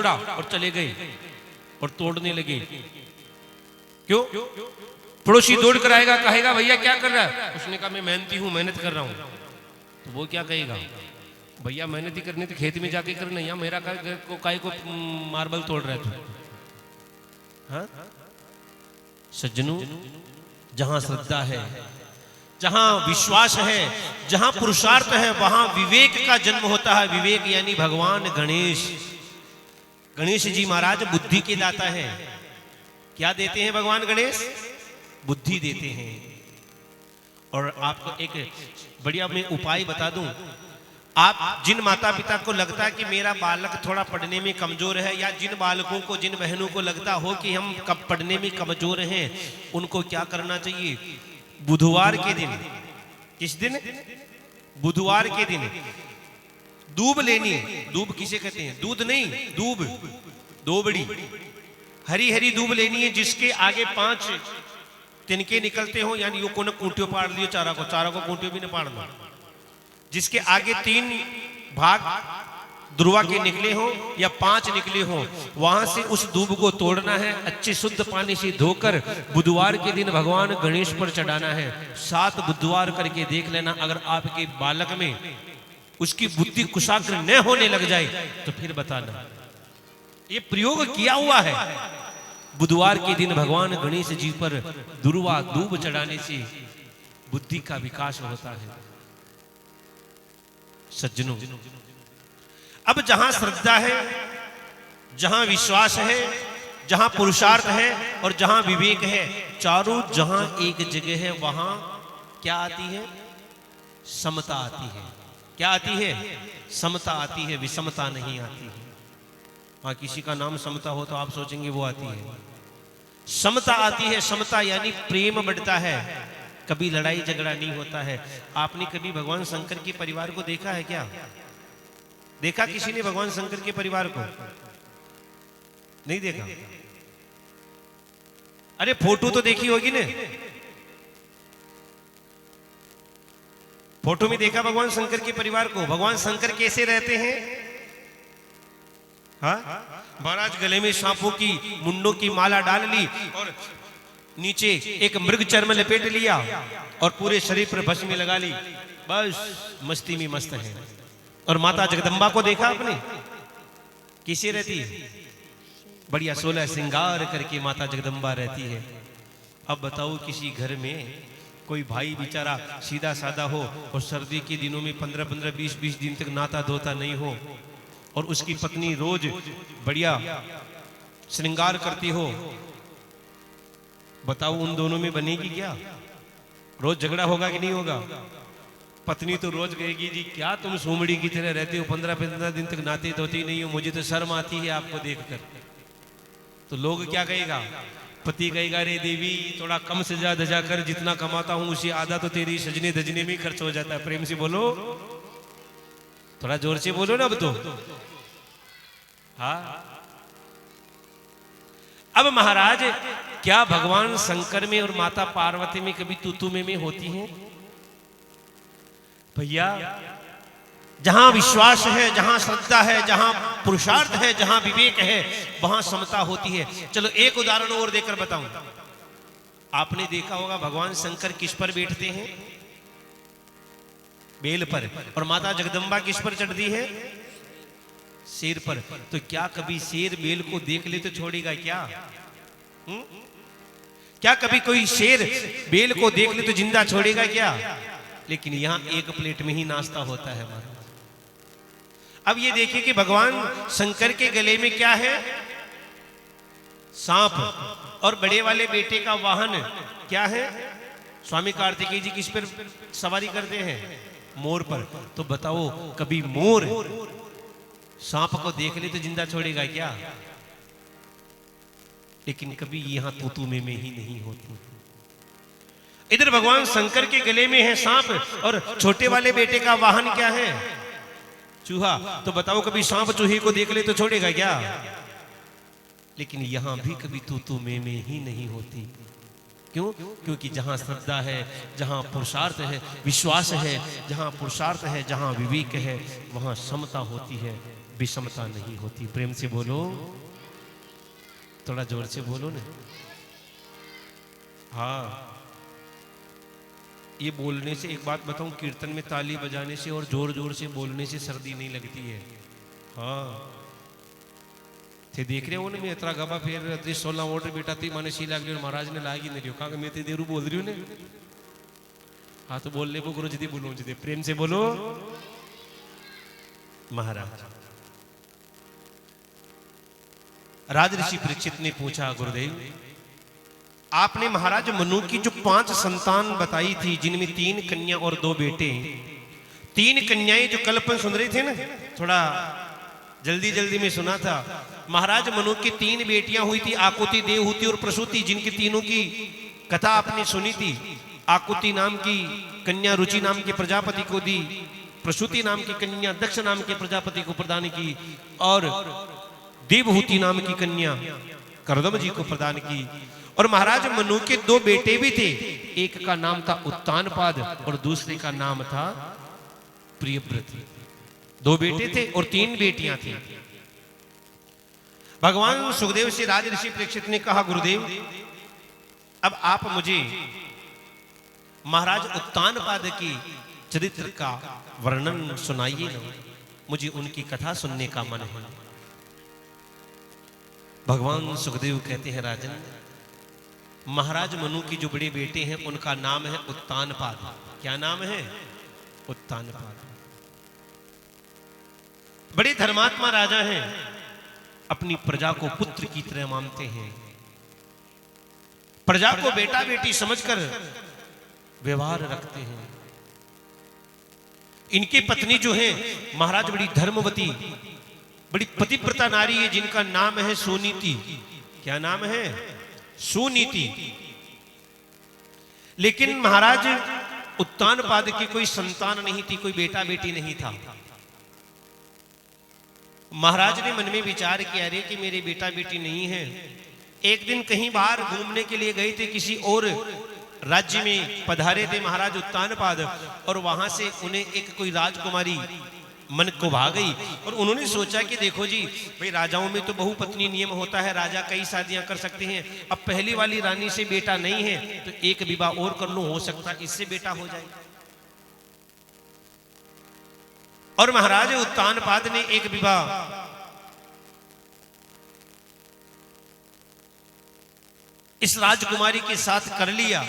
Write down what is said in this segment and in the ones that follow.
तोड़ा और चले गए और तोड़ने लगे। क्यों? पड़ोसी दौड़ कर आएगा, कहेगा भैया क्या कर रहा है? उसने कहा मैं मेहनती हूं, मेहनत कर रहा हूं। तो वो क्या कहेगा? भैया मेहनत ही करनी तो खेत में जाके करना, या मेरा काय को मार्बल तोड़ रहा है तू? हाँ? सज्जनों, जहां श्रद्धा है, जहां विश्वास है, जहां पुरुषार्थ है, वहां विवेक का जन्म होता है। विवेक यानी भगवान गणेश। गणेश जी महाराज बुद्धि के दाता है। क्या देते हैं भगवान गणेश? बुद्धि देते हैं। और आपको एक बढ़िया मैं उपाय बता दूं। आप जिन माता पिता को लगता है कि मेरा बालक थोड़ा पढ़ने में कमजोर है, या जिन बालकों को, जिन बहनों को लगता हो कि हम कब पढ़ने में कमजोर हैं, उनको क्या करना चाहिए? बुधवार के दिन, किस दिन? बुधवार के दिन दूब लेनी है। दूब किसे कहते हैं? दूध नहीं, दूब, दोबड़ी, हरी हरी दूब लेनी है, जिसके आगे 5 तिनके निकलते हो, यानी यो को न कूटियो पाड़ लियो, चारा को कूटियो भी न पाड़ना। जिसके आगे 3 भाग ध्रुवा के निकले हो या 5 निकले हो, वहां से उस दूब को तोड़ना है, अच्छे शुद्ध पानी से धोकर बुधवार के दिन भगवान गणेश पर चढ़ाना है। 7 बुधवार करके देख लेना, अगर आपके बालक में उसकी बुद्धि कुशाग्र न होने लग जाए तो फिर बताना। ये प्रयोग किया हुआ है। बुधवार के दिन भगवान गणेश जी पर दुर्वा दूब चढ़ाने से बुद्धि का विकास होता है। सज्जनों, अब जहां श्रद्धा है, जहां विश्वास है, जहां पुरुषार्थ है और जहां विवेक है, चारों जहां एक जगह है, वहां क्या आती है? समता आती है। क्या आती है? समता आती है, विषमता नहीं आती है। वहां किसी का नाम समता हो तो आप सोचेंगे वो आती है। समता आती है। समता यानी प्रेम बढ़ता है, कभी लड़ाई झगड़ा नहीं होता है। आपने कभी भगवान शंकर के परिवार को देखा है क्या? देखा किसी ने भगवान शंकर के परिवार को? नहीं देखा? अरे फोटो तो देखी होगी ने? फोटो में देखा भगवान शंकर के परिवार को? भगवान शंकर कैसे रहते हैं? हाँ, महाराज गले में सांपों की मुंडों की माला डाल ली और नीचे एक मृग चर्म लपेट लिया और पूरे शरीर पर भस्म लगा ली, बस मस्ती में मस्त है। और माता जगदम्बा को देखा आपने? कैसे रहती है? बढ़िया 16 श्रृंगार करके माता जगदम्बा रहती है। अब बताओ किसी घर में कोई भाई बेचारा सीधा साधा हो और सर्दी के दिनों में 15-15, 20-20 दिन तक नहाता धोता नहीं हो, और उसकी पत्नी रोज बढ़िया श्रृंगार करती हो, बताओ उन दोनों में बनेगी क्या? रोज झगड़ा होगा कि नहीं होगा? पत्नी तो रोज कहेगी जी क्या तुम सोमड़ी की तरह रहते हो, 15-15 दिन तक नहाते धोते नहीं हो, मुझे तो शर्म आती है आपको देखकर। तो लोग क्या कहेगा? पति कहेगा अरे देवी थोड़ा कम सजा धजा कर, जितना कमाता हूं उसी आधा तो तेरी सजने धजने में खर्च हो जाता है। प्रेम से बोलो, थोड़ा जोर से बोलो ना अब तो। हाँ, अब महाराज क्या भगवान शंकर में और माता पार्वती में कभी तू में होती है? भैया जहां विश्वास है, जहां श्रद्धा है, जहां पुरुषार्थ है, जहां विवेक है, वहां समता होती है। चलो एक उदाहरण और देकर बताऊं। आपने देखा होगा भगवान शंकर किस पर बैठते हैं? बेल पर। और माता जगदम्बा किस पर चढ़ती है? शेर पर। तो क्या कभी शेर बेल को देख ले तो छोड़ेगा क्या? क्या कभी कोई शेर बेल को देख ले तो जिंदा छोड़ेगा क्या? लेकिन यहां एक प्लेट में ही नाश्ता होता है हमारा। अब ये देखिए कि भगवान शंकर के गले में क्या है? सांप। और बड़े वाले बेटे का वाहन क्या है? स्वामी कार्तिकेय जी किस पर सवारी करते हैं? मोर पर। तो बताओ कभी मोर सांप को देख ले तो जिंदा छोड़ेगा क्या? लेकिन कभी यहां तू में ही नहीं होती। इधर भगवान शंकर के गले में है सांप और छोटे वाले बेटे का वाहन क्या है? चूहा। तो बताओ कभी सांप चूहे को देख ले तो छोड़ेगा क्या? लेकिन यहां भी कभी तू में ही नहीं होती। क्यों? क्योंकि जहां श्रद्धा है, जहां पुरुषार्थ है, विश्वास है, जहां पुरुषार्थ है, जहां विवेक है, वहां समता होती है, विषमता नहीं होती। प्रेम से बोलो, थोड़ा जोर से बोलो ना। हाँ, ये बोलने से एक बात बताऊं, कीर्तन में ताली बजाने से और जोर जोर से बोलने से सर्दी नहीं लगती है। हाँ, थे देख रहे हो ना, मैं इतना गवा फिर 16 वोट बेटा थी माने सी लाग रही, महाराज ने लागी नहीं कहा मैं ते देरू बोल रही हूँ ने। हाँ तो बोलने को गुरु जी बोलो जी, प्रेम से बोलो महाराज। राजऋषि परीक्षित ने पूछा, गुरुदेव आपने महाराज मनु की जो 5 संतान बताई थी, जिनमें 3 कन्या और 2 बेटे, 3 कन्याएं जो कल अपन सुन रहे थे ना, थोड़ा जल्दी जल्दी में सुना था। महाराज मनु की 3 बेटियां हुई थी, आकुति, देवहूति और प्रसूति, जिनकी तीनों की कथा आपने सुनी थी। आकुति नाम की कन्या रुचि नाम के प्रजापति को दी, प्रसूति नाम की कन्या दक्ष नाम के प्रजापति को प्रदान की, और देवहूति नाम की कन्या कर्दम जी को प्रदान की। और महाराज मनु के 2 बेटे भी थे, एक का नाम था उत्तानपाद और दूसरे का नाम था प्रियव्रत। 2 बेटे थे और 3 बेटियां थी। भगवान सुखदेव से राजऋषि परीक्षित ने कहा, गुरुदेव अब आप मुझे महाराज उत्तानपाद की चरित्र का वर्णन सुनाइए ना, मुझे उनकी कथा सुनने का मन है। भगवान सुखदेव कहते हैं, राजन महाराज मनु की जो बड़े बेटे हैं उनका नाम है उत्तानपाद। क्या नाम है? उत्तानपाद। बड़े धर्मात्मा राजा हैं, अपनी प्रजा को पुत्र की तरह मानते हैं, प्रजा को बेटा बेटी समझकर व्यवहार रखते हैं। इनकी पत्नी जो है महाराज बड़ी धर्मवती, बड़ी पतिव्रता नारी है, जिनका नाम है सुनीति। क्या नाम है? सुनीति। लेकिन महाराज उत्तानपाद की कोई संतान नहीं थी, कोई बेटा बेटी नहीं था। महाराज ने मन में विचार किया, अरे कि मेरे बेटा बेटी नहीं है। एक दिन कहीं बाहर घूमने के लिए गए थे, किसी और राज्य में पधारे थे महाराज उत्तानपाद, और वहां से उन्हें एक कोई राजकुमारी मन को भा गई। और उन्होंने सोचा कि देखो जी भाई, राजाओं में तो बहुपत्नी नियम होता है, राजा कई शादियां कर सकते हैं। अब पहली वाली रानी से बेटा नहीं है तो एक विवाह और कर लो, हो सकता है इससे बेटा हो जाए। और महाराज उत्तानपाद ने एक विवाह इस राजकुमारी के साथ कर लिया,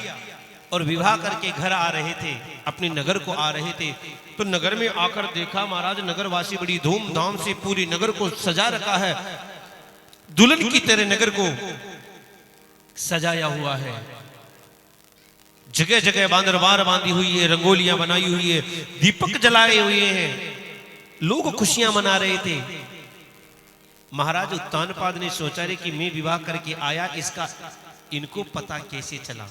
और विवाह करके घर आ रहे थे, अपने नगर को आ रहे थे, तो नगर में आकर देखा महाराज नगरवासी बड़ी धूमधाम से पूरी नगर को सजा रखा है, दुल्हन की तरह नगर को सजाया हुआ है। जगह जगह बांदरवार बांधी हुई है, रंगोलियां बनाई हुई है, दीपक जलाए हुए हैं, लोग खुशियां मना रहे थे। महाराज उत्तानपाद ने सोचा रे कि मैं विवाह करके आया, इसका इनको पता कैसे चला?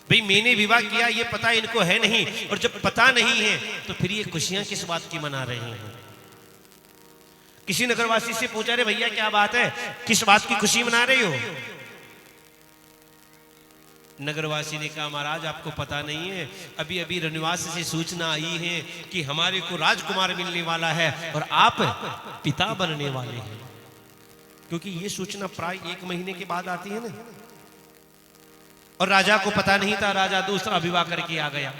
भाई मैंने विवाह किया ये पता इनको है नहीं, और जब पता नहीं है तो फिर ये खुशियां किस बात की मना रहे हैं? किसी नगरवासी से पूछा, रे भैया क्या बात है, किस बात की खुशी मना रहे हो? नगरवासी ने कहा, महाराज आपको पता नहीं है, अभी अभी रनिवास से सूचना आई है कि हमारे को राजकुमार मिलने वाला है और आप पिता बनने वाले हैं। क्योंकि ये सूचना प्राय 1 महीने के बाद आती है ना, और राजा को पता नहीं था, राजा दूसरा विवाह करके आ गया।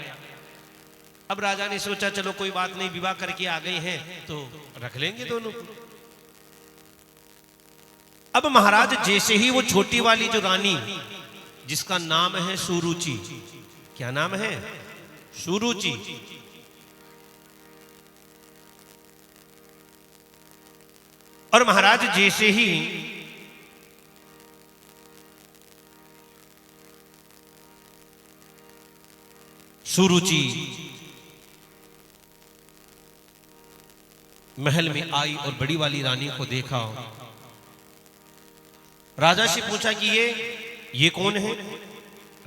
अब राजा ने सोचा चलो कोई बात नहीं, विवाह करके आ गए हैं तो रख लेंगे दोनों को। अब महाराज जैसे ही वो छोटी वाली जो रानी, जिसका नाम है सुरुचि, क्या नाम है? सुरुचि। और महाराज जैसे ही सुरुचि महल में आई और बड़ी वाली रानी को देखा, राजा से पूछा कि ये कौन है?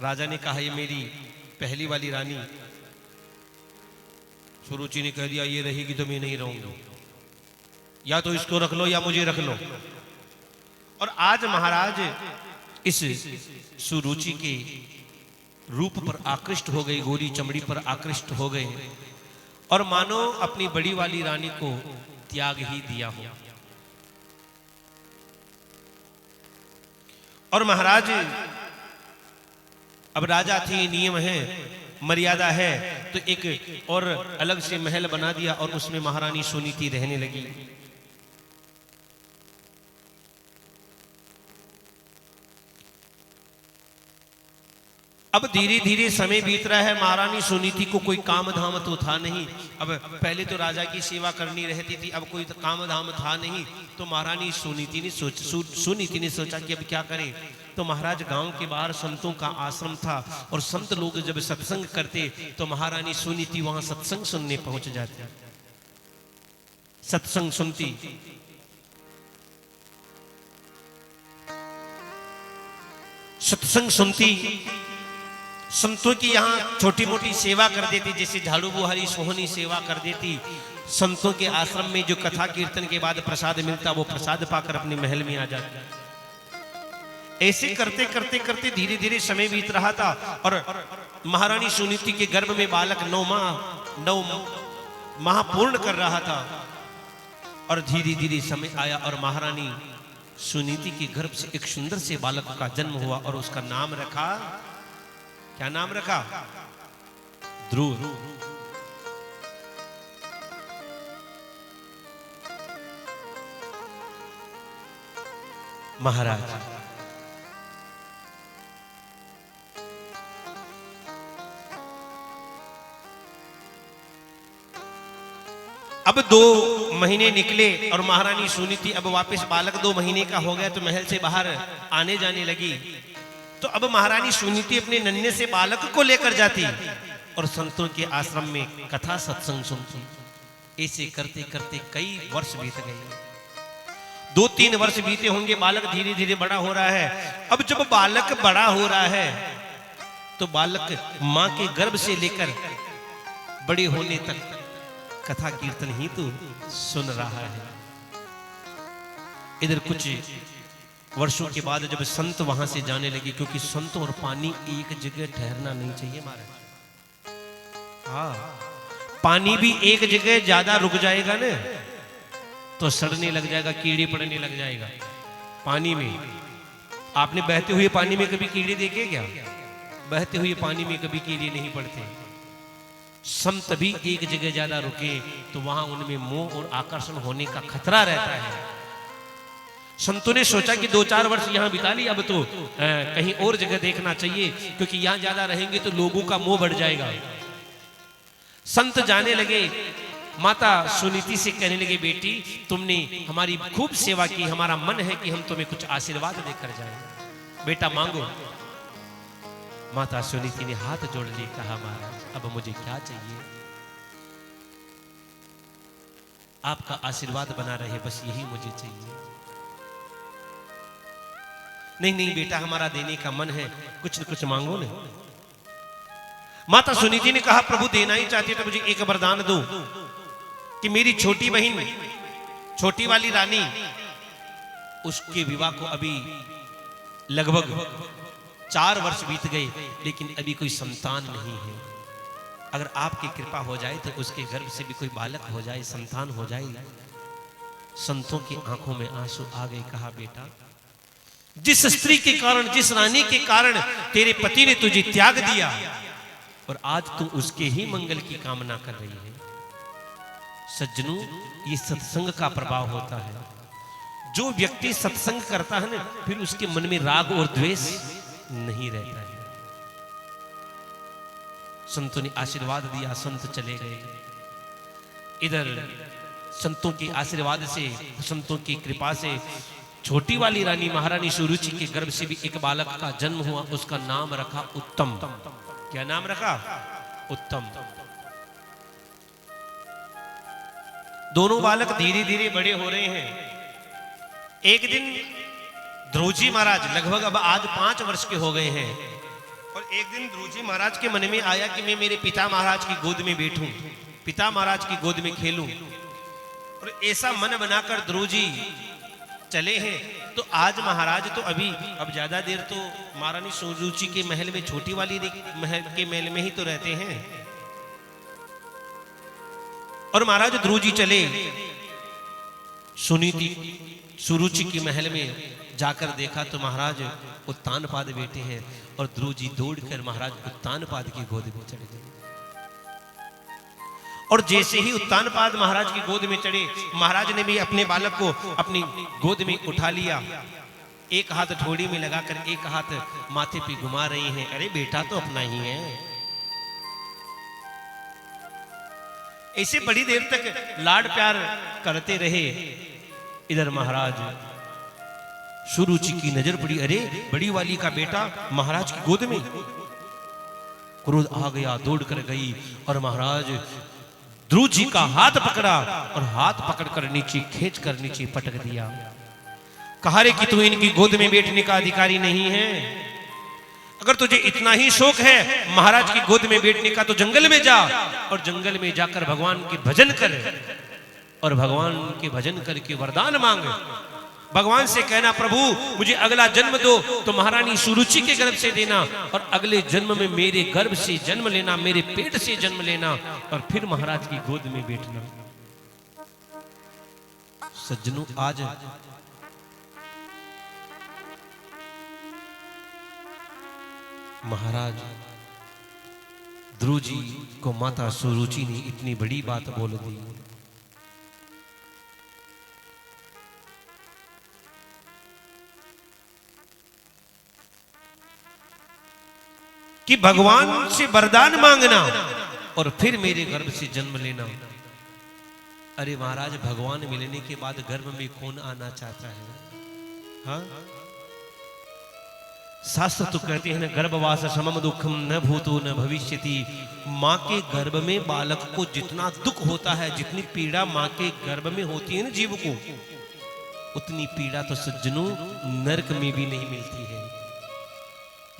राजा ने कहा ये मेरी पहली वाली रानी। सुरुचि ने कह दिया ये रहेगी तो मैं नहीं रहूंगी, या तो इसको रख लो या मुझे रख लो। और आज महाराज इस सुरुचि के रूप पर आकृष्ट हो गए, गोरी चमड़ी पर आकृष्ट हो गए, और मानो अपनी बड़ी वाली रानी को त्याग ही दिया हो। और महाराज अब राजा थे, नियम है, मर्यादा है, तो एक और अलग से महल बना दिया और उसमें महारानी सुनीति रहने लगी। अब धीरे धीरे समय बीत रहा है, महारानी सुनीति को कोई काम धाम तो था नहीं। अब पहले तो राजा की सेवा करनी रहती थी, अब कोई काम धाम था नहीं। तो महारानी सुनीति ने सोचा कि अब क्या करें। तो महाराज गांव के बाहर संतों का आश्रम था और संत लोग जब सत्संग करते तो महारानी सुनीति वहां सत्संग सुनने पहुंच जाती, सत्संग सुनती। सत्संग सुनती, संतों की यहाँ छोटी मोटी सेवा कर देती, जैसे झाड़ू बुहारी सोहनी सेवा कर देती। संतों के आश्रम में जो कथा कीर्तन के बाद प्रसाद मिलता, वो प्रसाद पाकर अपने महल में आ जाती। ऐसे करते करते करते धीरे धीरे समय बीत रहा था और महारानी सुनीति के गर्भ में बालक 9 माह पूर्ण कर रहा था। और धीरे धीरे समय आया और महारानी सुनीति के गर्भ से एक सुंदर से बालक का जन्म हुआ और उसका नाम रखा, क्या नाम रखा? ध्रुव। महाराज अब 2 महीने निकले और महारानी सुनीति अब वापस, बालक 2 महीने का हो गया तो महल से बाहर आने जाने लगी। तो अब महारानी सुनीति अपने नन्हे से बालक को लेकर जाती और संतों के आश्रम में कथा सत्संग सुनती। ऐसे करते करते कई वर्ष बीत गए, 2-3 वर्ष बीते होंगे। बालक धीरे धीरे बड़ा हो रहा है। अब जब बालक बड़ा हो रहा है तो बालक मां के गर्भ से लेकर बड़े होने तक कथा कीर्तन ही तो सुन रहा है। इधर कुछ वर्षों के बाद जब संत वहां से जाने लगे, क्योंकि संत और पानी एक जगह ठहरना नहीं चाहिए महाराज। हाँ, पानी भी एक जगह ज्यादा रुक जाएगा ना तो सड़ने लग जाएगा, कीड़े पड़ने लग जाएगा। पानी में, आपने बहते हुए पानी में कभी कीड़े देखे क्या? बहते हुए पानी में कभी कीड़े नहीं पड़ते। संत भी एक जगह ज्यादा रुके तो वहां उनमें मोह और आकर्षण होने का खतरा रहता है। संतों ने सोचा कि 2-4 वर्ष यहां बिता ली, अब तो कहीं और जगह देखना चाहिए, क्योंकि यहां ज्यादा रहेंगे तो लोगों का मोह बढ़ जाएगा। संत जाने लगे, माता सुनीति से कहने लगे, बेटी तुमने हमारी खूब सेवा की, हमारा मन है कि हम तुम्हें कुछ आशीर्वाद देकर जाएं, बेटा मांगो। माता सुनीति ने हाथ जोड़ लिए, कहा महाराज अब मुझे क्या चाहिए? आपका आशीर्वाद बना रहे, बस यही मुझे चाहिए। नहीं नहीं बेटा, हमारा देने का मन है, कुछ न कुछ मांगो ना। माता सुनीति ने कहा, प्रभु देना ही चाहती है तो मुझे एक वरदान दो कि मेरी छोटी बहन, छोटी वाली रानी, उसके विवाह को अभी लगभग 4 वर्ष बीत गए लेकिन अभी कोई संतान नहीं है। अगर आपकी कृपा हो जाए तो उसके गर्भ से भी कोई बालक हो जाए, संतान हो जाए। संतों की आंखों में आंसू आ गए। कहा, बेटा जिस स्त्री के कारण, जिस रानी के कारण तेरे पति ने तुझे त्याग दिया और आज तू उसके ही मंगल की कामना कर रही है। सज्जनों, ये सत्संग का प्रभाव होता है। जो व्यक्ति सत्संग करता है ना, फिर उसके मन में राग और द्वेष नहीं रहता है। संतों ने आशीर्वाद दिया, संत चले गए। इधर संतों के आशीर्वाद से, संतों की कृपा से छोटी वाली रानी महारानी सुरुचि के गर्भ से भी एक बालक का जन्म हुआ। उसका नाम रखा उत्तम। क्या नाम रखा? उत्तम। दोनों बालक धीरे धीरे बड़े हो रहे हैं। एक दिन ध्रुव जी महाराज, लगभग अब आज 5 वर्ष के हो गए हैं, और एक दिन ध्रुव जी महाराज के मन में आया कि मैं मेरे पिता महाराज की गोद में बैठूं, पिता महाराज की गोद में खेलूं। और ऐसा मन बनाकर ध्रुव जी चले हैं। तो आज महाराज तो अभी अब ज्यादा देर तो महारानी सुरुचि के महल में, छोटी वाली महल के महल में ही तो रहते हैं। और महाराज ध्रुव जी चले सुनीति सुरुचि की महल में जाकर देखा तो महाराज उत्तानपाद बैठे हैं और ध्रुव जी दौड़कर महाराज उत्तानपाद की गोद में चढ़ गए। और जैसे ही उत्तानपाद महाराज की गोद में चढ़े, महाराज ने भी अपने बालक को अपनी गोद में उठा लिया। एक हाथ ठोड़ी में लगाकर एक हाथ माथे पे घुमा रही हैं। अरे बेटा तो अपना ही है। ऐसे बड़ी देर तक लाड प्यार करते रहे। इधर महाराज सुरुचि की नजर पड़ी, अरे बड़ी वाली का बेटा महाराज की गोद में। क्रोध आ गया, दौड़ कर गई और महाराज ध्रुव जी का हाथ पकड़ा और हाथ पकड़कर नीचे खींच कर नीचे पटक दिया। कहा रे कि तू इनकी गोद में बैठने का अधिकारी नहीं है। अगर तुझे इतना ही शौक है महाराज की गोद में बैठने का तो जंगल में जा और जंगल में जाकर भगवान के भजन कर और भगवान के भजन करके वरदान मांग। भगवान से कहना प्रभु मुझे अगला जन्म दो तो महारानी सुरुचि के गर्भ से देना और अगले जन्म में मेरे गर्भ से जन्म लेना, मेरे पेट से जन्म लेना और फिर महाराज की गोद में बैठना। सज्जनों, आज महाराज ध्रुव जी को माता सुरुचि ने इतनी बड़ी बात बोल दी कि भगवान से वरदान मांगना और फिर मेरे गर्भ से जन्म लेना। अरे महाराज, भगवान मिलने के बाद गर्भ में कौन आना चाहता है? हाँ, शास्त्र तो कहते हैं ना, गर्भवास समम दुखम न भूतो न भविष्यति। माँ के गर्भ में बालक को जितना दुख होता है, जितनी पीड़ा माँ के गर्भ में होती है ना जीव को, उतनी पीड़ा तो सज्जनों नरक में भी नहीं मिलती है।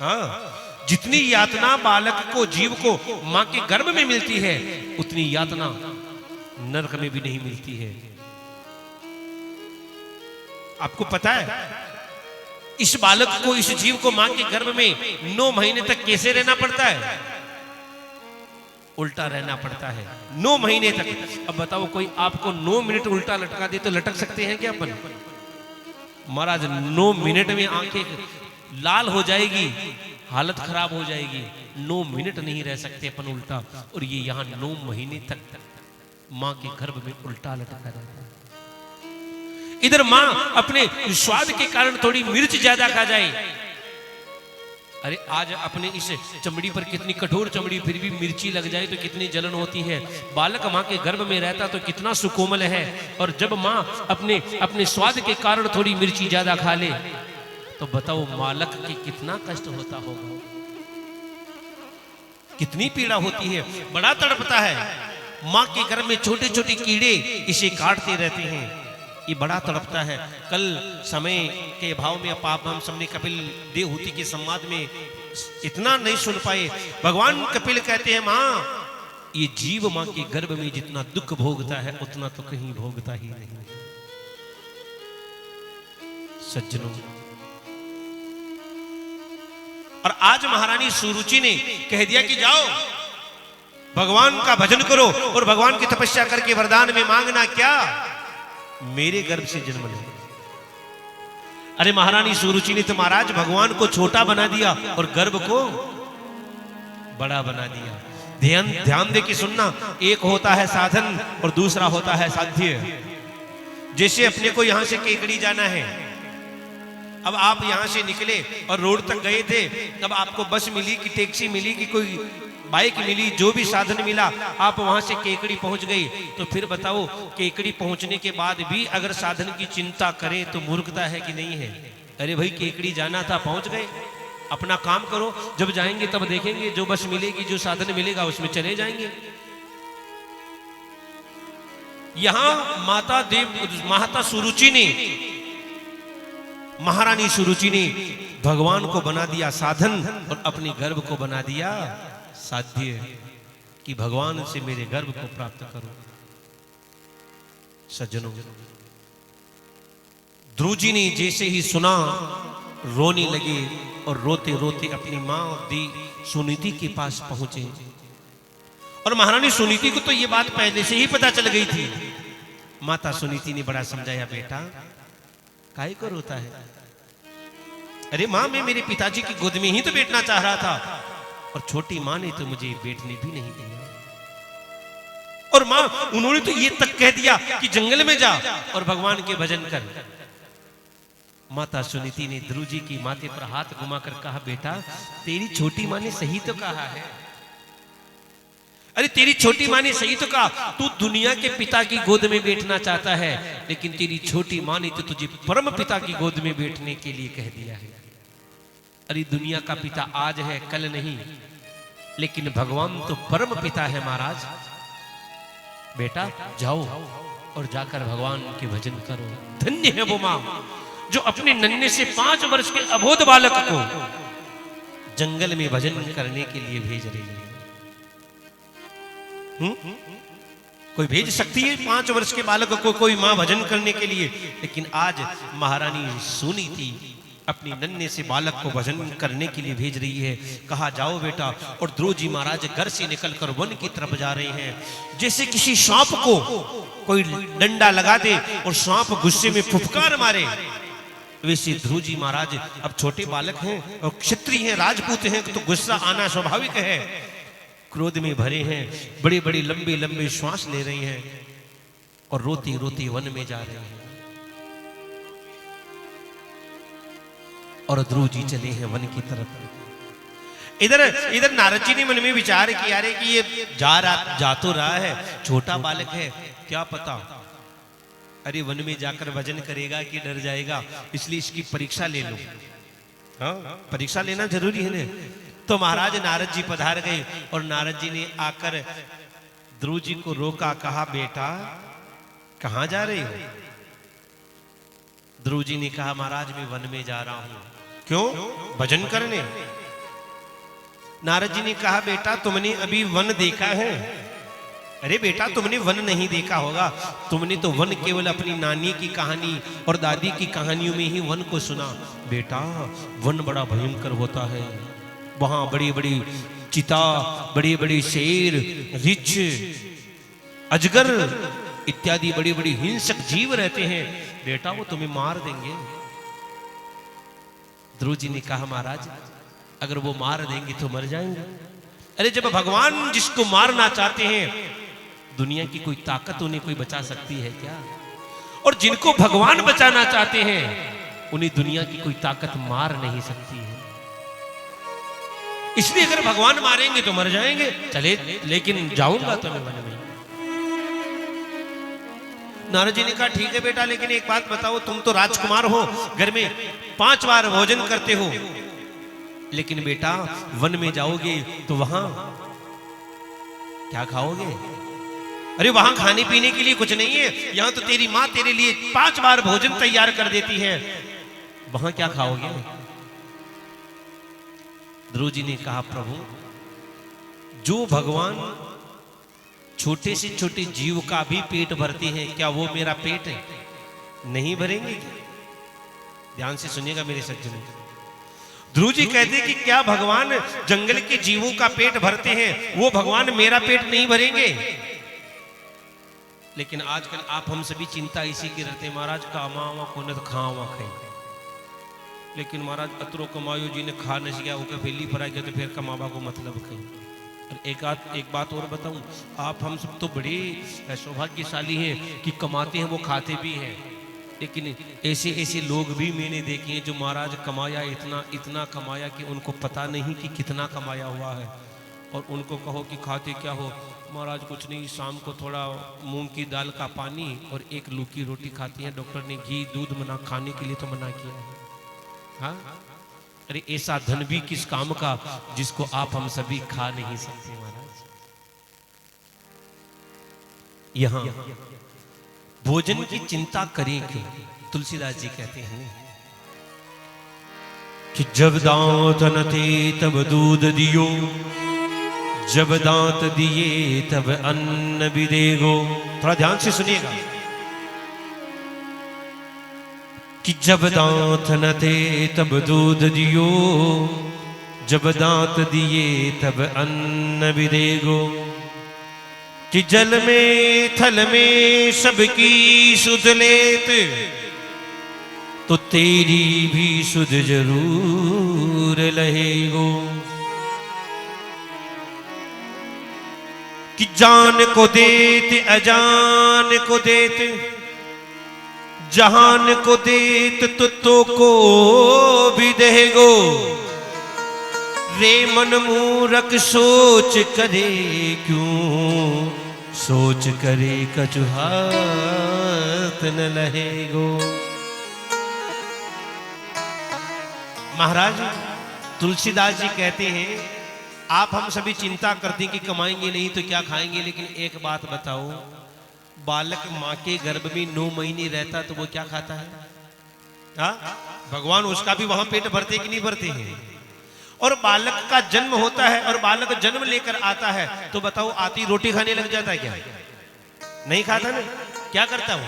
हाँ, जितनी यातना बालक को जीव को मां के गर्भ में मिलती है उतनी यातना नरक में भी नहीं मिलती है। आपको पता है इस बालक को, इस जीव को मां के गर्भ में 9 महीने तक कैसे रहना पड़ता है? उल्टा रहना पड़ता है 9 महीने तक। अब बताओ, कोई आपको 9 मिनट उल्टा लटका दे तो लटक सकते हैं क्या अपन? महाराज 9 मिनट में आंखें लाल हो जाएगी, हालत खराब हो जाएगी। 9 मिनट नहीं रह सकते अपन उल्टा, और ये यहां 9 महीने तक मां के गर्भ में उल्टा लटका रहता है। इधर मां अपने स्वाद के कारण थोड़ी मिर्च ज्यादा खा जाए। अरे आज अपने इस चमड़ी पर कितनी कठोर चमड़ी, फिर भी मिर्ची लग जाए तो कितनी जलन होती है। बालक मां के गर्भ में रहता तो कितना सुकोमल है, और जब मां अपने स्वाद के कारण थोड़ी मिर्ची ज्यादा खा ले तो बताओ बालक के कितना कष्ट होता होगा, कितनी पीड़ा होती है, बड़ा तड़पता है। मां के गर्भ में छोटे छोटे कीड़े इसे काटते रहते हैं, ये बड़ा तड़पता है। कल समय के अभाव में आप हम सबने कपिल देवहूति के संवाद में इतना नहीं सुन पाए। भगवान कपिल कहते हैं मां, ये जीव मां के गर्भ में जितना दुख भोगता है उतना तो कहीं भोगता ही नहीं। सज्जनों, और आज महारानी सुरुचि ने कह दिया कि जाओ भगवान का भजन करो और भगवान की तपस्या करके वरदान में मांगना क्या? मेरे गर्भ से जन्म ले। अरे महारानी सुरुचि ने तो महाराज भगवान को छोटा बना दिया और गर्भ को बड़ा बना दिया। ध्यान दे के सुनना, एक होता है साधन और दूसरा होता है साध्य। जैसे अपने को यहां से केकड़ी जाना है, अब आप यहां से निकले और रोड तक गए थे, अब आपको बस मिली कि टैक्सी मिली कि कोई बाइक मिली, जो भी साधन मिला, आप वहां से केकड़ी पहुंच गए। तो फिर बताओ, केकड़ी पहुंचने के बाद भी अगर साधन की चिंता करें तो मूर्खता है कि नहीं है? अरे भाई, केकड़ी जाना था, पहुंच गए, अपना काम करो। जब जाएंगे तब देखेंगे, जो बस मिलेगी, जो साधन मिलेगा उसमें चले जाएंगे। यहां माता सुरुचि ने, महारानी सुरुचि ने भगवान को बना दिया साधन और अपने गर्भ को बना दिया साध्य, कि भगवान से मेरे गर्भ को प्राप्त करो। सज्जनों, ध्रुव जी ने जैसे ही सुना रोने लगे और रोते रोते अपनी मां दी सुनीति के पास पहुंचे। और महारानी सुनीति को तो यह बात पहले से ही पता चल गई थी माता सुनीति ने बड़ा समझाया, बेटा काहे को रोता है? अरे माँ, मैं मेरे पिताजी की गोद में ही तो बैठना चाह रहा था, और छोटी माँ ने तो मुझे बैठने भी नहीं दिया। और माँ, उन्होंने तो ये तक कह दिया कि जंगल में जा और भगवान के भजन कर। माता सुनीति ने ध्रुव जी की माथे पर हाथ घुमाकर कहा, बेटा तेरी छोटी माँ ने सही तो कहा है। अरे तेरी छोटी माँ ने सही तो कहा, तू दुनिया के पिता की गोद में बैठना चाहता है, लेकिन तेरी छोटी माँ ने तो तुझे परम पिता की गोद में बैठने के लिए कह दिया है। अरे दुनिया का पिता आज है, कल नहीं, लेकिन भगवान तो परम पिता है महाराज। बेटा जाओ और जाकर भगवान के भजन करो। धन्य है वो माँ जो अपने नन्हे से 5 वर्ष के अबोध बालक को जंगल में भजन करने के लिए भेज रही है। कोई भेज सकती है 5 वर्ष के बालक को कोई मां भजन करने के लिए, लेकिन आज महारानी सुनीति अपनी नन्हे से बालक को भजन करने के लिए भेज रही है। कहा जाओ बेटा। और ध्रुव जी महाराज घर से निकलकर वन की तरफ जा रहे हैं। जैसे किसी सांप को कोई डंडा लगा दे और सांप गुस्से में फुफकार मारे, वैसे ध्रुव जी महाराज अब छोटे बालक हैं और क्षत्रिय हैं, राजपूत हैं, तो गुस्सा आना स्वाभाविक है। क्रोध में भरे हैं, बड़े बड़े लंबे लंबे श्वास ले रहे हैं और रोते रोते वन में जा रहे हैं। और ध्रुव जी चले हैं वन की तरफ। इधर नारद जी ने मन में विचार किया, रे कि ये जा तो रहा है, छोटा बालक है, क्या पता अरे वन में जाकर भजन करेगा कि डर जाएगा, इसलिए इसकी परीक्षा ले लो। हाँ, परीक्षा लेना जरूरी है ना। तो महाराज नारद जी पधार गए और नारद जी ने आकर ध्रुव जी को रोका, कहा बेटा कहां जा रहे हो? ध्रुव जी ने कहा, महाराज मैं वन में जा रहा हूं। क्यों? भजन करने। नारद जी ने कहा, बेटा तुमने अभी वन देखा है? अरे बेटा तुमने वन नहीं देखा होगा, तुमने तो वन केवल अपनी नानी की कहानी और दादी की कहानियों में ही वन को सुना। बेटा वन बड़ा भयंकर होता है, वहां बड़ी बड़ी चिता, बड़ी बड़ी शेर, रिछ, अजगर इत्यादि बड़ी बड़ी हिंसक जीव रहते हैं। बेटा वो तुम्हें मार देंगे। ध्रुव जी ने कहा, महाराज अगर वो मार देंगे तो मर जाएंगे। अरे जब भगवान जिसको मारना चाहते हैं, दुनिया की कोई ताकत उन्हें कोई बचा सकती है क्या? और जिनको भगवान बचाना चाहते हैं, उन्हें दुनिया की कोई ताकत मार नहीं सकती है। इसलिए अगर भगवान मारेंगे तो मर जाएंगे। चले, लेकिन जाऊंगा तो मैं वन में। नारद जी ने कहा, ठीक है बेटा, लेकिन एक बात बताओ, तुम तो राजकुमार हो, घर में 5 बार भोजन करते हो, लेकिन बेटा वन में जाओगे तो वहां क्या खाओगे? अरे वहां खाने पीने के लिए कुछ नहीं है, यहां तो तेरी माँ तेरे लिए 5 बार भोजन तैयार कर देती है, वहां क्या खाओगे? ध्रुव जी ने कहा, प्रभु जो भगवान छोटे से छोटे जीव का भी पेट भरते हैं, क्या वो मेरा पेट नहीं भरेंगे? ध्यान से सुनिएगा मेरे सज्जनों। ध्रुव जी कहते कि क्या भगवान जंगल के जीवों का पेट भरते हैं, वो भगवान मेरा पेट नहीं भरेंगे? लेकिन आजकल आप हम सभी चिंता इसी की रहते, महाराज कामावा को न खावा खाए, लेकिन महाराज अतरो कमायो जी ने खा नहीं गया, वो फेली फरा गया तो फिर कमावा को मतलब खाए। एक बात और बताऊं, आप हम सब तो बड़े सौभाग्यशाली हैं कि कमाते हैं, वो खाते भी हैं, लेकिन ऐसे ऐसे लोग भी मैंने देखे हैं जो महाराज कमाया इतना कमाया कि उनको पता नहीं कि कितना कमाया हुआ है, और उनको कहो कि खाते क्या हो? महाराज कुछ नहीं, शाम को थोड़ा मूंग की दाल का पानी और 1 लूकी रोटी खाती हैं, डॉक्टर ने घी दूध मना खाने के लिए तो मना किया है। हाँ, अरे ऐसा धन भी किस काम का जिसको आप हम सभी खा नहीं सकते। महाराज यहां भोजन की चिंता करें क्यों? तुलसीदास जी कहते हैं कि जब दांत न थे तब दूध दियो, जब दांत दिए तब अन्न भी देगो। थोड़ा ध्यान से सुनिएगा कि जब दांत न थे तब दूध दियो, जब दांत दिए तब अन्न भी देगो। कि जल में थल में सबकी सुध लेत, तो तेरी भी सुध जरूर लहेगो। कि जान को देत अजान को देत, जहान को देत तो को भी देगो। रे मन मूरख सोच करे क्यों, सोच करे कछु हाथ न लहेगो। महाराज तुलसीदास जी कहते हैं, आप हम सभी चिंता करते हैं कि कमाएंगे नहीं तो क्या खाएंगे, लेकिन एक बात बताओ, बालक माँ के गर्भ में 9 महीने रहता तो वो क्या खाता है? हाँ, भगवान उसका भी वहां पेट भरते कि नहीं भरते हैं? और बालक का जन्म होता है और बालक जन्म लेकर आता है तो बताओ आती रोटी खाने लग जाता है क्या? नहीं खाता ना। क्या करता वो?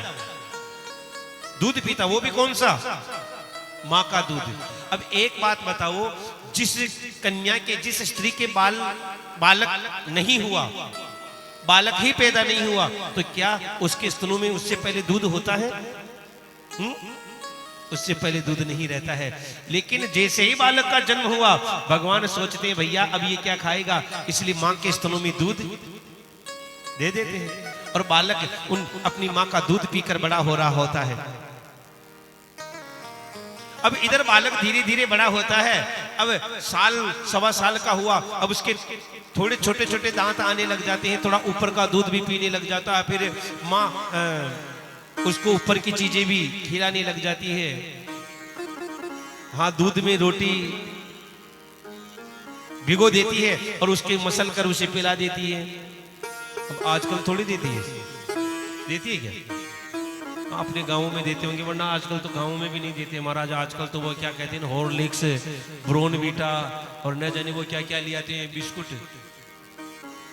दूध पीता, वो भी कौन सा? माँ का दूध। अब एक बात बताओ, जिस कन्या के, जिस स्त्री के बालक नहीं हुआ, बालक ही पैदा नहीं हुआ, तो क्या उसके स्तनों में उससे पहले दूध होता है? उससे पहले दूध नहीं रहता है। लेकिन जैसे ही बालक का जन्म हुआ, भगवान सोचते हैं भैया अब ये क्या खाएगा, इसलिए माँ के स्तनों में दूध दे देते हैं और बालक अपनी माँ का दूध पीकर बड़ा हो रहा होता है। अब इधर बालक धीरे धीरे बड़ा होता है, अब साल सवा साल का हुआ, अब उसके थोड़े छोटे छोटे दांत आने लग जाते हैं, थोड़ा ऊपर का दूध भी पीने लग जाता है, फिर माँ उसको ऊपर की चीजें भी खिलाने लग जाती है। हाँ, दूध में रोटी भिगो देती है और उसके मसल कर उसे पिला देती है। अब आजकल थोड़ी देती है, देती है क्या? अपने गाँव में देते होंगे, वरना आजकल तो गाँव में भी नहीं देते महाराज। आजकल तो वो क्या कहते हैं, हॉर्लिक्स, ब्रोनवीटा और न जाने वो क्या क्या ले आते हैं, बिस्कुट।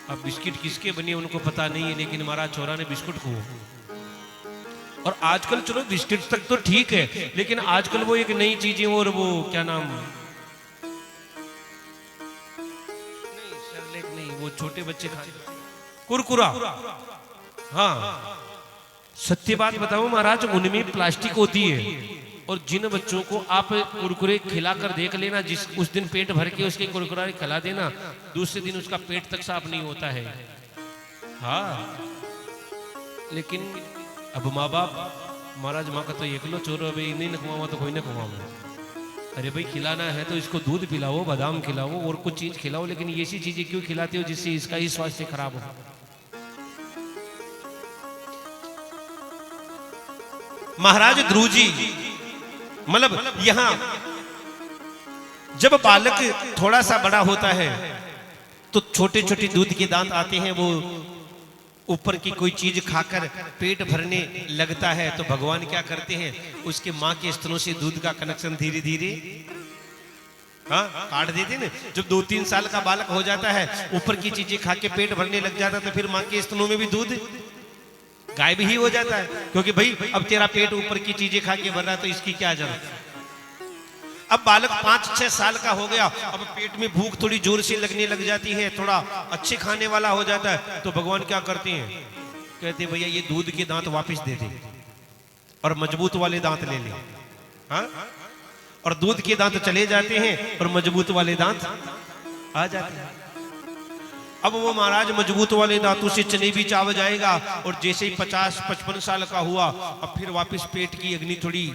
अब बिस्किट किसके बने उनको पता नहीं है, लेकिन महाराज छोरा ने बिस्कुट को। और आजकल चलो बिस्किट तक तो ठीक है, लेकिन आजकल वो एक नई चीजें, और वो क्या नाम, नहीं सरलेक नहीं, वो छोटे बच्चे खाते कुरकुरा। हाँ, सत्य बात बताओ महाराज, उनमें प्लास्टिक होती है, और जिन बच्चों को आप कुरकुरे खिलाकर देख लेना, जिस उस दिन पेट भर के उसके कुरकुरे खिला देना, दूसरे दिन उसका पेट तक साफ नहीं होता है। हाँ, लेकिन अब माँ बाप, महाराज माँ का तो एकलो चोर, भाई नहीं नखवाओ तो कोई न खवाओ। अरे भाई खिलाना है तो इसको दूध पिलाओ, बादाम खिलाओ और कुछ चीज खिलाओ, लेकिन ये सी चीजें क्यों खिलाते हो जिससे इसका ही स्वास्थ्य खराब हो? महाराज ध्रुव जी, मतलब यहां जब बालक थोड़ा सा बड़ा होता है तो छोटे छोटे दूध के दांत आते हैं, वो ऊपर की कोई चीज खाकर पेट भरने लगता है, तो भगवान क्या करते हैं, उसके माँ के स्तनों से दूध का कनेक्शन धीरे धीरे काट देते हैं। जब 2-3 साल का बालक हो जाता है, ऊपर की चीजें खा के पेट भरने लग जाता है, तो फिर माँ के स्तनों में भी दूध गायब ही हो जाता है, क्योंकि भाई अब तेरा पेट ऊपर की चीजें खा के भर रहा है, तो इसकी क्या जरूरत है। अब बालक 5-6 साल का हो गया, अब पेट में भूख थोड़ी जोर से लगने लग जाती है, थोड़ा अच्छे खाने वाला हो जाता है, तो भगवान क्या करते हैं, कहते हैं भैया ये दूध के दांत वापस दे दे और मजबूत वाले दांत ले ले। हाँ, और दूध के दांत चले जाते हैं और मजबूत वाले दांत आ जाते हैं। अब वो महाराज मजबूत वाले दांतों से चने भी चाव जाएगा, और जैसे ही 50-55 साल का हुआ, अब फिर वापस पेट की अग्नि थोड़ी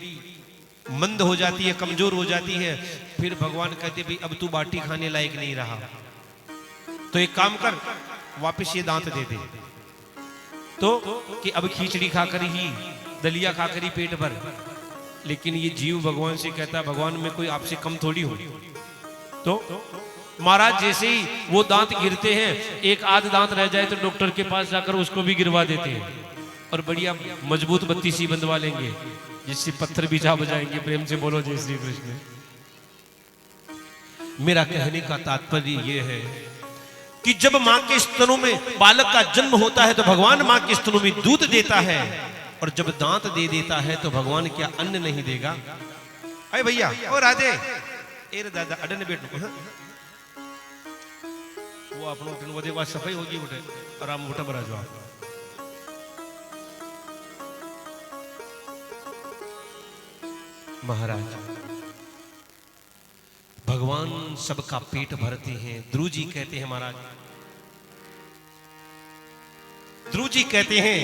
मंद हो जाती है, कमजोर हो जाती है, फिर भगवान कहते भाई अब तू बाटी खाने लायक नहीं रहा, तो एक काम कर, वापस ये दांत दे दे, तो कि अब खिचड़ी खाकर ही, दलिया खाकर ही पेट भर। लेकिन ये जीव भगवान से कहता है, भगवान मैं कोई आपसे कम थोड़ी हूं। तो महाराज जैसे ही वो दांत गिरते हैं, एक आध दांत रह जाए तो डॉक्टर के पास जाकर उसको भी गिरवा देते हैं, और बढ़िया मजबूत बत्ती सी बंधवा लेंगे, जिससे पत्थर भी जा बजाएंगे। प्रेम से बोलो जय श्री कृष्ण। मेरा कहने का तात्पर्य यह है कि जब मां के स्तनों में बालक का जन्म होता है, तो भगवान मां के स्तनों में दूध देता है, और जब दांत दे देता है तो भगवान क्या अन्न नहीं देगा? अरे भैया ओ राधे, ए दादा अडन बैठ, वो अपनो उठने वो बात सफाई होगी उठे आराम उठा बरा जो महाराज भगवान सबका पेट भरते हैं। ध्रुव जी कहते हैं महाराज, ध्रुव जी कहते हैं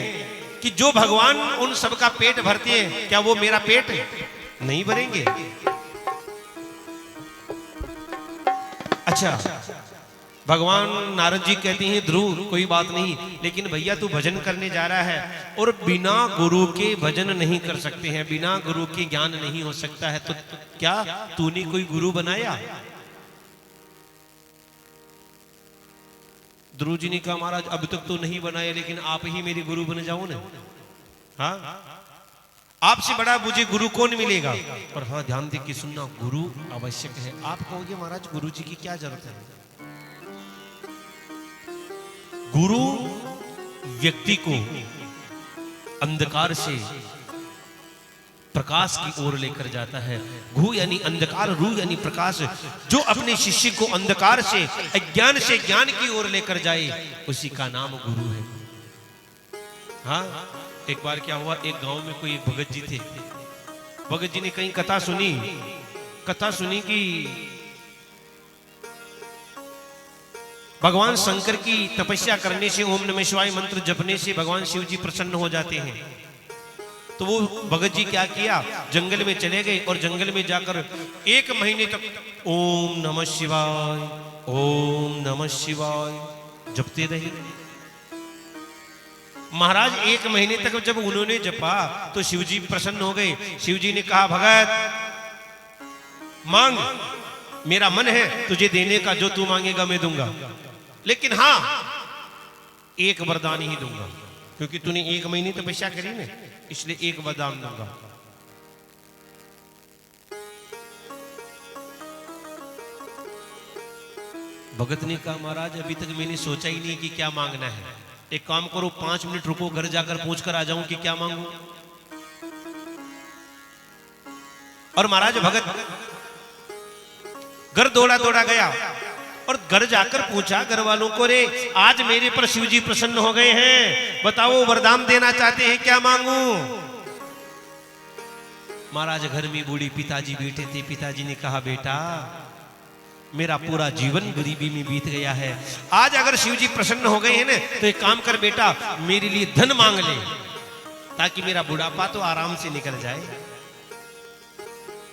कि जो भगवान उन सबका पेट भरते हैं, क्या वो मेरा पेट नहीं भरेंगे? अच्छा, भगवान नारद जी कहते हैं ध्रुव कोई बात नहीं, लेकिन भैया तू भजन करने जा रहा है और बिना गुरु के भजन नहीं कर सकते हैं, बिना गुरु के ज्ञान नहीं हो सकता है, तो क्या तूने कोई गुरु बनाया? ध्रुव जी ने कहा महाराज अब तक तो नहीं बनाया, लेकिन आप ही मेरे गुरु बन जाओ ना। हाँ, आपसे बड़ा मुझे गुरु कौन मिलेगा? और हाँ ध्यान दे के सुनना, गुरु आवश्यक है। आप कहोगे महाराज गुरु जी की क्या जरूरत है? गुरु व्यक्ति को अंधकार से प्रकाश की ओर लेकर जाता है। घु यानी अंधकार, रू यानी प्रकाश। जो अपने शिष्य को अंधकार से, अज्ञान से ज्ञान की ओर लेकर जाए, उसी का नाम गुरु है। हाँ, एक बार क्या हुआ, एक गांव में कोई एक भगत जी थे। भगत जी ने कहीं कथा सुनी कि भगवान शंकर की तपस्या करने से, ओम नमः शिवाय मंत्र जपने से भगवान शिव जी प्रसन्न हो जाते हैं। तो वो भगत जी क्या किया, जंगल में चले गए और जंगल में जाकर 1 महीने तक ओम नमः शिवाय जपते रहे। महाराज 1 महीने तक जब उन्होंने जपा तो शिव जी प्रसन्न हो गए। शिव जी ने कहा भगत मांग, मेरा मन है तुझे देने का, जो तू मांगेगा मैं दूंगा, लेकिन हाँ एक वरदान ही दूंगा, क्योंकि तूने 1 महीने तपस्या करी ना, इसलिए एक वरदान दूंगा। भगत ने कहा महाराज अभी तक मैंने सोचा ही नहीं कि क्या मांगना है। एक काम करो, 5 मिनट रुको, घर जाकर पूछ कर आ जाऊं कि क्या मांगू। और महाराज भगत घर दौड़ा गया और घर जाकर पूछा घर वालों को, रे आज मेरे पर शिव जी प्रसन्न हो गए हैं, बताओ वरदान देना चाहते हैं, क्या मांगू? महाराज घर में बूढ़ी पिताजी बैठे थे। पिताजी ने कहा बेटा मेरा पूरा जीवन गरीबी में बीत गया है, आज अगर शिव जी प्रसन्न हो गए हैं ना, तो एक काम कर बेटा, मेरे लिए धन मांग ले, ताकि मेरा बुढ़ापा तो आराम से निकल जाए।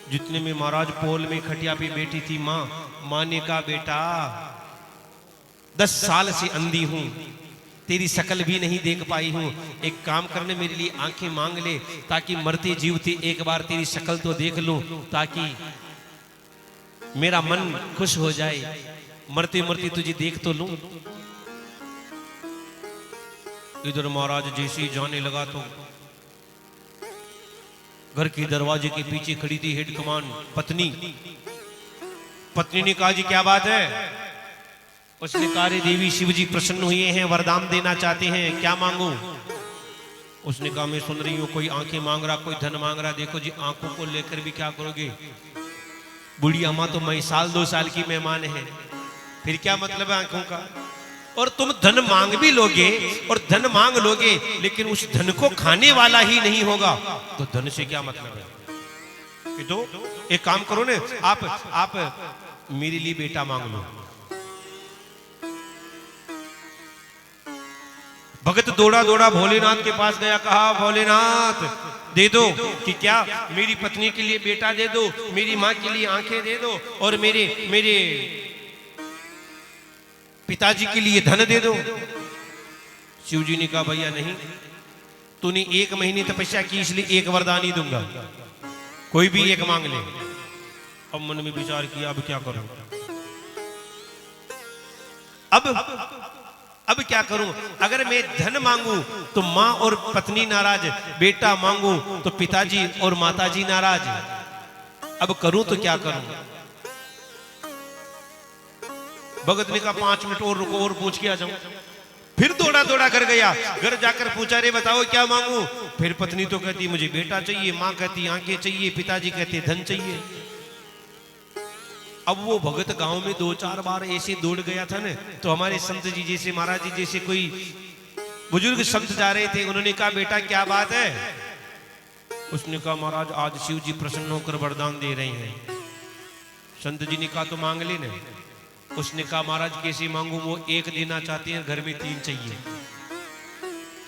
जितने में महाराज पोल में खटिया पे बैठी थी माँ ने कहा बेटा 10 साल से अंधी हूं, तेरी शकल भी नहीं देख पाई हूं, एक काम करने मेरे लिए आंखें मांग ले, ताकि मरते जीवते एक बार तेरी शकल तो देख लूं, ताकि मेरा मन खुश हो जाए, मरते मरते तुझे देख तो लूं। इधर महाराज जैसे ही जाने लगा तो घर के दरवाजे के पीछे खड़ी थी हेड कमान पत्नी ने कहा जी क्या बात है? उसने कहा रे देवी शिव जी प्रसन्न हुए हैं, वरदान देना चाहते हैं, क्या मांगू? उसने कहा मैं सुन रही हूँ कोई आंखें मांग रहा, कोई धन मांग रहा। देखो जी आंखों को लेकर भी क्या करोगे, बुढ़ी अम्मा तो मैं 1-2 साल की मेहमान है, फिर क्या मतलब है आंखों का? और तुम धन मांग भी लोगे और धन मांग लोगे, लेकिन उस धन को खाने वाला ही नहीं होगा, तो धन से क्या मतलब है? तो एक काम करो ना, आप मेरे लिए बेटा मांग लो। भगत दौड़ा भोलेनाथ के पास गया, कहा भोलेनाथ दे दो कि क्या मेरी पत्नी के लिए बेटा दे दो, मेरी माँ के लिए आंखें दे दो, और मेरे पिताजी के लिए धन दे दो। शिव जी ने कहा भैया नहीं, तूने 1 महीने तपस्या की, इसलिए एक वरदान ही दूंगा, कोई भी एक मांग ले। अब मन में विचार किया अब क्या करूं, अब क्या करूं? अगर मैं धन मांगू तो माँ और पत्नी नाराज, बेटा मांगू तो पिताजी और माताजी नाराज, अब करूं तो क्या करूं? भगत ने कहा 5 मिनट और रुको और पूछ के आ जाऊं। फिर दौड़ा कर गया, घर जाकर पूछा रे बताओ क्या मांगू? फिर पत्नी तो कहती मुझे बेटा चाहिए, माँ कहती आंखें चाहिए, पिताजी कहते धन चाहिए। अब वो भगत गांव में 2-4 बार ऐसे दौड़ गया था ना, तो हमारे संत जी जैसे, महाराज जी जैसे कोई बुजुर्ग संत जा रहे थे, उन्होंने कहा बेटा क्या बात है? उसने कहा महाराज आज शिव जी प्रसन्न होकर वरदान दे रहे हैं। संत जी ने कहा तो मांग लेना। उसने कहा महाराज कैसे मांगू? वो 1 देना चाहते हैं, घर में 3 चाहिए।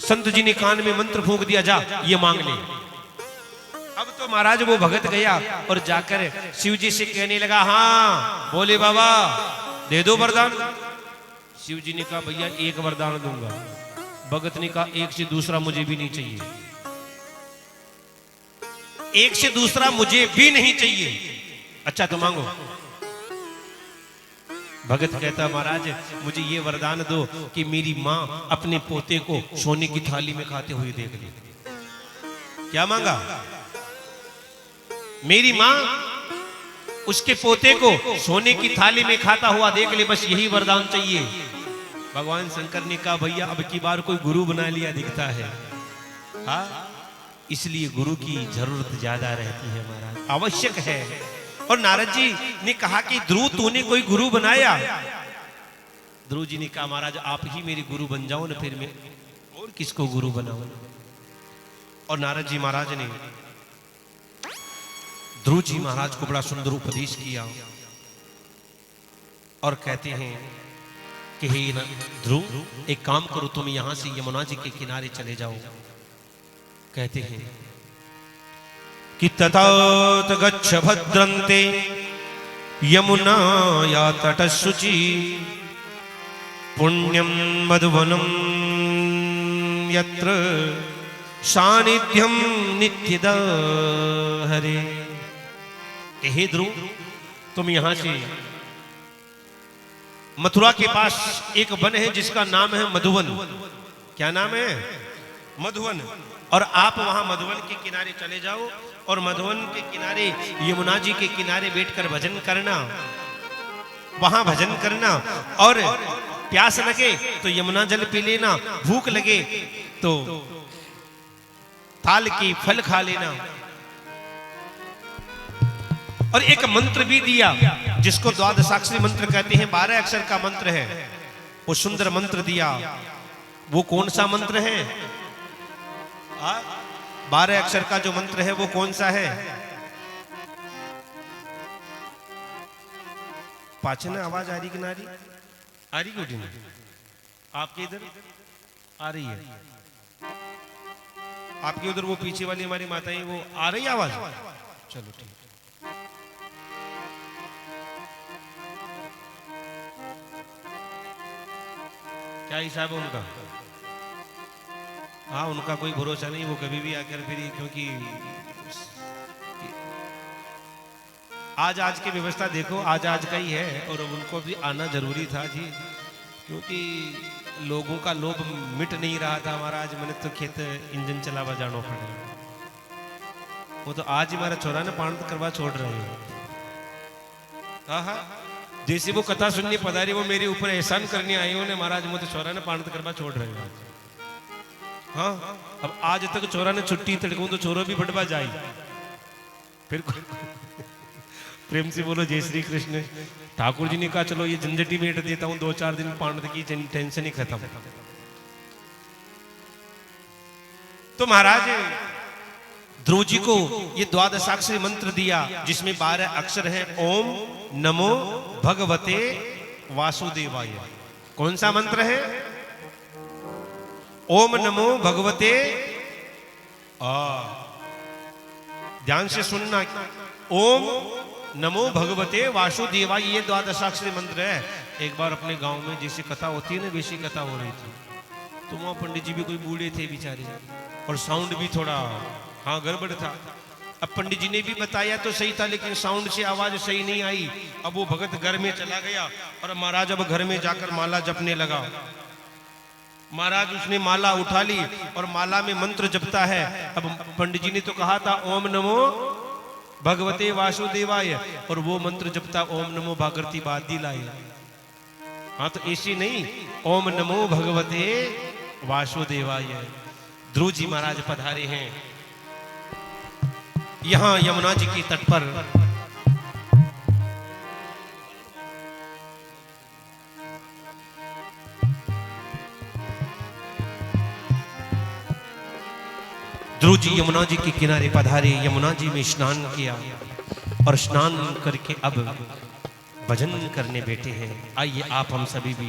संत जी ने कान में मंत्र फूंक दिया, जा ये मांग ले। अब तो महाराज वो भगत गया और जाकर शिव जी से कहने लगा, हाँ बोले बाबा दे दो वरदान। शिव जी ने कहा भैया 1 वरदान दूंगा। भगत ने कहा 1 से दूसरा मुझे भी नहीं चाहिए, 1 से दूसरा मुझे भी नहीं चाहिए। अच्छा तो मांगो। भगत कहता महाराज मुझे ये वरदान दो कि मेरी मां अपने पोते को सोने की थाली में खाते हुए देख ले। क्या मांगा? मेरी मां उसके पोते को सोने की थाली में खाता हुआ देख ले, बस यही वरदान चाहिए। भगवान शंकर ने कहा भैया अब की बार कोई गुरु बना लिया दिखता है, हाँ इसलिए गुरु की जरूरत ज्यादा रहती है महाराज, आवश्यक है। और नारद जी ने कहा कि ध्रुव तूने कोई गुरु बनाया? ध्रुव जी ने कहा महाराज आप ही मेरे गुरु बन जाओ ना, फिर मैं और किसको गुरु बनाऊं? और नारद जी महाराज ने ध्रुव जी महाराज को बड़ा सुंदर उपदेश किया और कहते हैं कि हे ध्रुव एक काम करो, तुम यहां से यमुना जी के किनारे चले जाओ। कहते हैं कि ततात गच्छ भद्रन्ते यमुनाया तटशुचि पुण्यं मधुवनं यत्र सानिध्यं नित्यदा हरे। हे ध्रुव तुम यहां से मथुरा के पास एक वन है जिसका नाम है मधुवन। क्या नाम है? मधुवन। और आप वहां मधुवन के किनारे चले जाओ और मधुवन के किनारे यमुना जी के किनारे बैठकर भजन करना, वहां भजन करना। और प्यास लगे तो यमुना जल पी लेना, भूख लगे तो थाल की फल खा लेना। और एक मंत्र भी दिया जिसको द्वादशाक्षरी मंत्र कहते हैं, 12 अक्षर का मंत्र है। वो सुंदर मंत्र दिया। वो कौन सा मंत्र है? 12 अक्षर का जो मंत्र है वो कौन सा है? पाचन आवाज आ रही कि ना रही? आ रही क्यों नहीं? आपके इधर आ रही है, आपके उधर वो पीछे वाली हमारी माताएं वो आ रही आवाज? चलो ठीक। क्या हिसाब है उनका? हाँ उनका कोई भरोसा नहीं, वो कभी भी आकर फिर, क्योंकि आज की व्यवस्था देखो आज का ही है और उनको भी आना जरूरी था जी, क्योंकि लोगों का लोभ मिट नहीं रहा था हमारा। आज मैंने तो खेत इंजन चलावा जानो पड़ा। वो तो आज ही हमारा छोरा ने पान करवा छोड़ रहे हो। हाँ जैसे वो कथा सुनने पधारी, वो मेरे ऊपर एहसान करने आए हो ने महाराज मुझे छोरा ने पान करवा छोड़ रहे हो। हाँ अब आज तक छोरा ने छुट्टी तड़कू तो छोरो भी बटवा जाए फिर प्रेम से बोलो जय श्री कृष्ण। ठाकुर जी ने कहा चलो ये झंझटी मेट देता हूं, 2-4 दिन पांड की टेंशन ही खत्म। तो महाराज ध्रुव जी को ये द्वादशाक्षरी मंत्र दिया जिसमें 12 अक्षर है। ओम नमो भगवते वासुदेवाय। कौन सा मंत्र है? ओम नमो भगवते, ध्यान से सुनना, ओम नमो भगवते वासुदेवाय, ये द्वादशाक्षरी मंत्र है। एक बार अपने गांव में जैसी कथा होती है ना वैसी कथा हो रही थी, तो वहां पंडित जी भी कोई बूढ़े थे बेचारे और साउंड भी थोड़ा गड़बड़ था। अब पंडित जी ने भी बताया तो सही था, लेकिन साउंड से आवाज सही नहीं आई। अब वो भगत घर में चला गया और महाराज अब घर में जाकर माला जपने लगा। महाराज उसने माला उठा ली और माला में मंत्र जपता है। अब पंडित जी ने तो कहा था ओम नमो भगवते वासुदेवाय, और वो मंत्र जपता ओम नमो भागरती बादी लाए। हाँ तो ऐसी नहीं, ओम नमो भगवते वासुदेवाय। ध्रुव जी महाराज पधारे हैं यहां यमुना जी के तट पर। ध्रुव जी यमुना जी के किनारे पधारे, यमुना जी में स्नान किया और स्नान करके अब भजन करने बैठे हैं। आइए आप हम सभी भी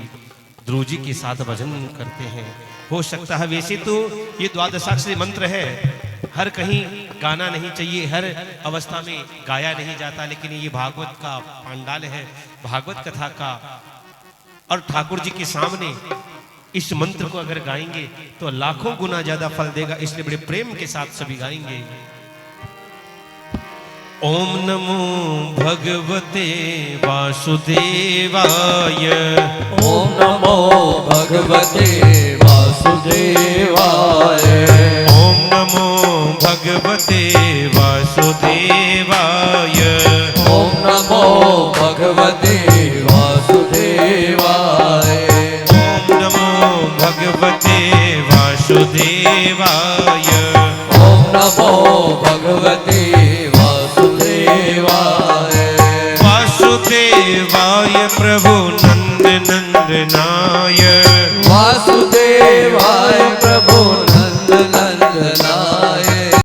ध्रुव जी के साथ भजन करते हैं। हो सकता है वैसे तो ये द्वादशाक्षरी मंत्र है, हर कहीं गाना नहीं चाहिए, हर अवस्था में गाया नहीं जाता, लेकिन ये भागवत का पांडाल है, भागवत कथा का, और ठाकुर जी के सामने इस मंत्र को अगर गाएंगे तो लाखों गुना ज्यादा फल देगा, इसलिए बड़े प्रेम के साथ सभी गाएंगे। ओम नमो भगवते वासुदेवाय, ओम नमो भगवते वासुदेवाय, ओम नमो भगवते वासुदेवाय, ओम नमो भगवते वासुदेवाय, ओम नमो भगवते वासुदेवाय, ओम नमो भगवते वासुदेवाय, वासुदेवाय प्रभु नंद नंदनाय,